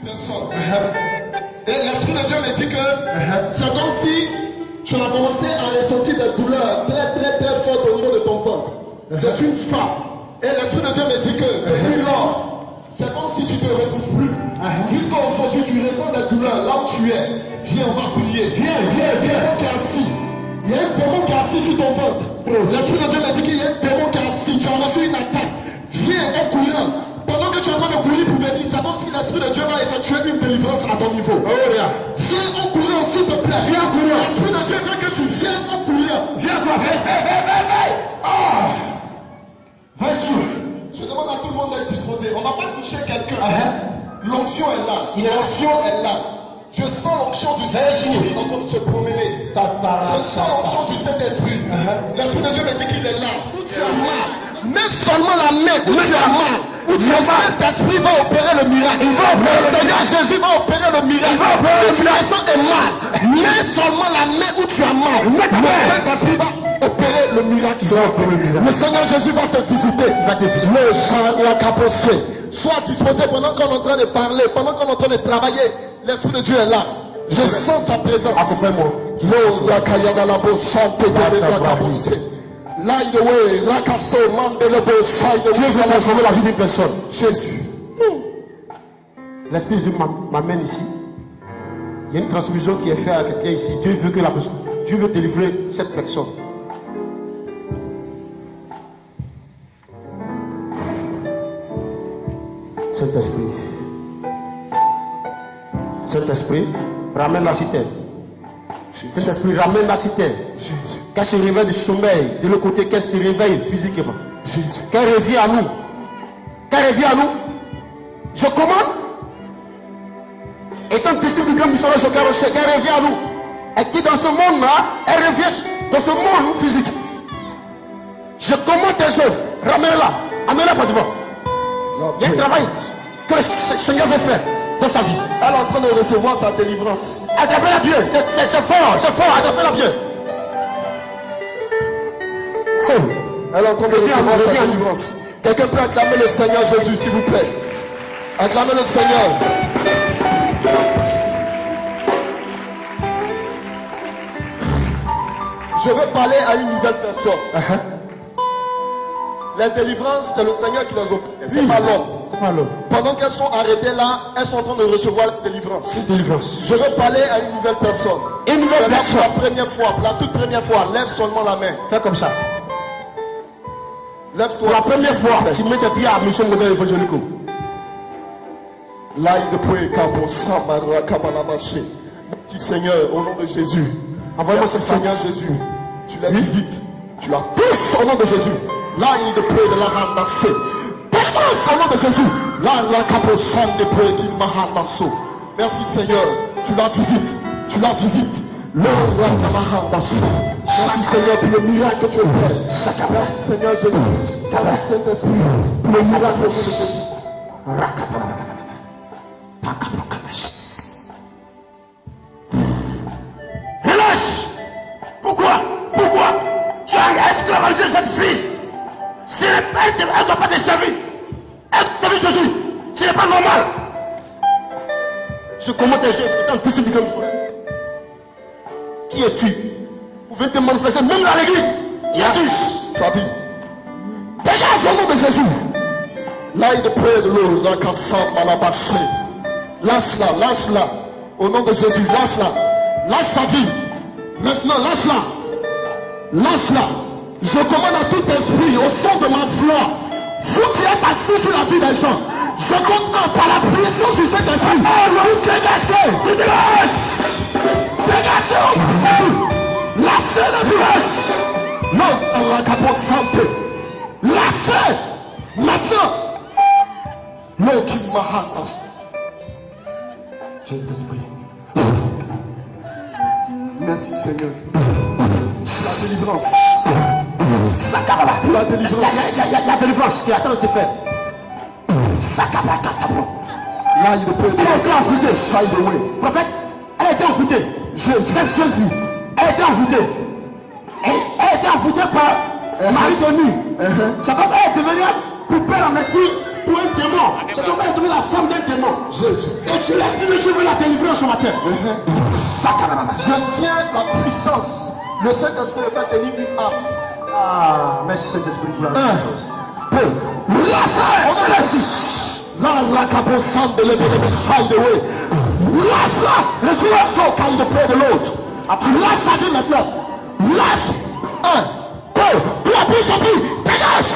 personne. Et l'Esprit de Dieu me dit que c'est comme si tu as commencé à ressentir des douleurs très fortes au niveau de ton ventre. C'est une femme. Et l'Esprit de Dieu me dit que depuis lors, c'est comme si tu ne te retrouves plus. Jusqu'à aujourd'hui, tu ressens des douleurs là où tu es. Viens, on va prier. Viens. Il y a un démon qui est assis. Il y a un démon qui est assis sur ton ventre. L'Esprit de Dieu me dit qu'il y a un démon qui est assis. Tu as reçu une attaque. Viens en courant. Pendant que tu es en train de courir pour venir, c'est comme si l'Esprit de Dieu va effectuer une délivrance à ton niveau. Viens en courant, s'il te plaît. Viens en courant. L'Esprit de Dieu veut que tu viennes en courant. Viens quoi. Vas-y. Je demande à tout le monde d'être disposé. On ne va pas toucher quelqu'un. L'onction est là. L'onction est là. Je sens l'onction du Saint-Esprit en train de se promener. Je sens l'onction du Saint-Esprit. L'Esprit de Dieu me dit qu'il est là. Où tu as mal. Mets seulement la main où tu as mal. Le Saint-Esprit va opérer le miracle. Le Seigneur Jésus va opérer le miracle. Si tu ressens des mal, mets seulement la main où tu as mal. Le Saint-Esprit va opérer le miracle. Le Seigneur Jésus va te visiter. Le chant, la capoche. Sois disposé pendant qu'on est en train de parler, pendant qu'on est en train de travailler. L'Esprit de Dieu est là. Je sens sa présence. Light away, Rakaso, Mandelebo, Shide. Dieu vient transformer la vie d'une personne. Jésus. L'Esprit de Dieu m'amène ici. Il y a une transmission qui est faite à quelqu'un ici. Dieu veut que la personne, Dieu veut délivrer cette personne. Saint-Esprit. Saint-Esprit, ramène la citerne. Saint-Esprit, ramène la citerne. Qu'elle se réveille du sommeil. De l'autre côté, qu'elle se réveille physiquement. Qu'elle revient à nous. Qu'elle revient à nous. Je commande. Étant disciple du grand missionnaire, qu'elle revient à nous. Elle quitte dans ce monde-là, elle revient dans ce monde physique. Je commande tes œuvres. Ramène-la. Amène-la par devant. Il y a un travail que le Seigneur veut faire dans sa vie. Elle est en train de recevoir sa délivrance. Attrapez-la bien. C'est fort. Attrapez-la bien. Elle est en train de recevoir sa délivrance. Quelqu'un peut acclamer le Seigneur Jésus, s'il vous plaît. Acclamez le Seigneur. Je veux parler à une nouvelle personne. Les délivrances, c'est le Seigneur qui les offre. C'est pas l'homme. Pendant qu'elles sont arrêtées là, elles sont en train de recevoir la délivrance. Je veux parler à une nouvelle personne. Une nouvelle personne. Pour la première fois, pour la toute première fois, lève seulement la main. Fais comme ça. Lève-toi. Pour la première fois, tu mets tes pieds à mission modèle évangélique. Là, il prie pour Samara Kabalabaché. Petit Seigneur, au nom de Jésus. Envoie-moi ce Seigneur Jésus. Tu la visites. Tu la pousses au nom de Jésus. Là, il prie de la ramasse. Délivrance au nom de Jésus. Là, la capochane de prie qui m'a ramassé. Merci Seigneur. Tu la visites. Tu la visites. Merci Seigneur pour le miracle que tu as fait. Merci Seigneur Jésus. Merci Saint-Esprit pour le miracle de Jésus. Relâche. Pourquoi tu as esclavagé cette fille? Elle ne doit pas te servir. Elle t'a vu Jésus. Ce n'est pas normal. Je commande tes yeux. Étant disciple du Qui es-tu? Vous venez te manifester même dans l'église. Il y a du Sabi. Dégage au nom de Jésus. Là, il prie de l'eau. La cassette, malabaché. Lâche-la. Au nom de Jésus, lâche-la. Lâche sa vie. Maintenant, lâche-la. Je commande à tout esprit au son de ma voix. Vous qui êtes assis sur la vie des gens. Je commande par la puissance du Saint-Esprit. Vous dégagez. Dégagez au nom de Jésus. Lâchez la vie. Non, on va capoter santé. Lâchez. Maintenant. Non, qui m'a ramassé. Merci Seigneur. La délivrance. La délivrance. La délivrance qui attend de se faire. Là, il peut. Elle a été envoûtée. Prophète, elle a été envoûtée. Cette jeune fille, elle a été envoûtée. Elle a été envoûtée par Marie de nuit. C'est comme elle est devenue poupée dans l'esprit pour un démon. C'est ton père est tombé la femme d'un démon. Jésus. Et tu l'esprit de Dieu veut la délivrer ce matin. Je tiens la puissance. Le Saint-Esprit me fait tenir une âme. Ah, merci Saint-Esprit pour la puissance. Là, la capossante de l'économie, find the way. Lâche-la. Le Seigneur sort quand il près de l'autre. Tu lâches sa vie maintenant. Lâche. 1, 2, 3, puis sortir. Dégage.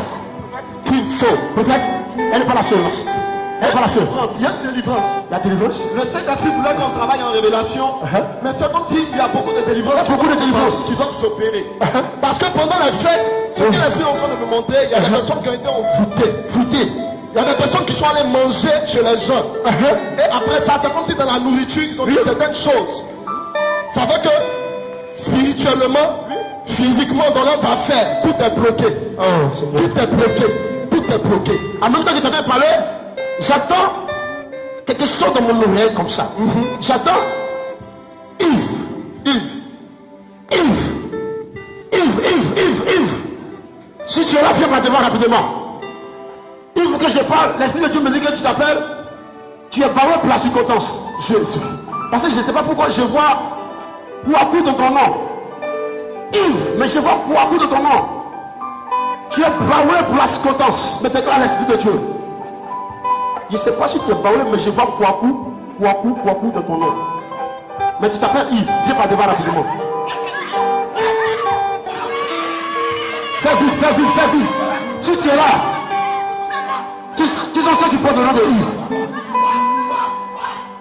Qui saut. Prophète, elle n'est pas la seule. Elle n'est pas la seule. Il y a une délivrance. La délivrance. Le Saint-Esprit voulait qu'on travaille en révélation. Mais c'est comme s'il y a beaucoup de délivrances. Il y a beaucoup de délivrances qui doivent s'opérer. Parce que pendant la fête, ce que l'Esprit est en train de me montrer, il y a des personnes qui ont été envoûtées. Il y a des personnes qui sont allées manger chez les gens. Et après ça, c'est comme si dans la nourriture, ils ont dit certaines choses. Ça veut que spirituellement, physiquement, dans leurs affaires, tout est bloqué. Tout est bloqué. Tout est bloqué. En même temps que tu avais parlé, j'attends quelque chose dans mon oreille comme ça. J'attends Yves. Si tu es là, viens pas devant rapidement. Il faut que je parle. L'Esprit de Dieu me dit que tu t'appelles. Tu es baron Placicotance. Jésus. Parce que je ne sais pas pourquoi je vois Kouakou de ton nom. Yves, mais je vois Kouakou de ton nom. Tu es baron Placicotance. Mais déclare l'Esprit de Dieu. Je ne sais pas si tu es baron, mais je vois Kouakou de ton nom. Mais tu t'appelles Yves. Viens pas devant rapidement. Fais vite. Si tu es là, qui sont ceux qui portent le nom de Yves?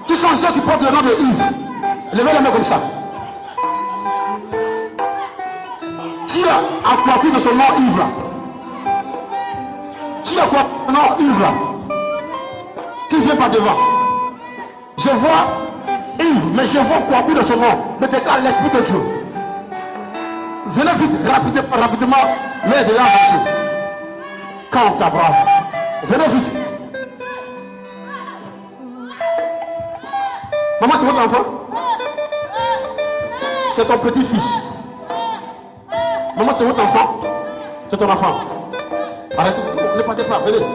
Qui sont ceux qui portent le nom de Yves? Levez la main comme ça. Qui a Kouakou de son nom Yves là? Qui a Kouakou de son nom Yves là? Qui vient pas devant? Je vois Yves, mais je vois Kouakou de son nom. Mais déclare l'Esprit de Dieu. Venez vite, rapidement. L'air de l'avancée. Quand ta brave. Venez vite. Maman, c'est votre enfant? C'est ton petit-fils. Maman, c'est votre enfant? C'est ton enfant. Arrêtez, ne partez pas, venez.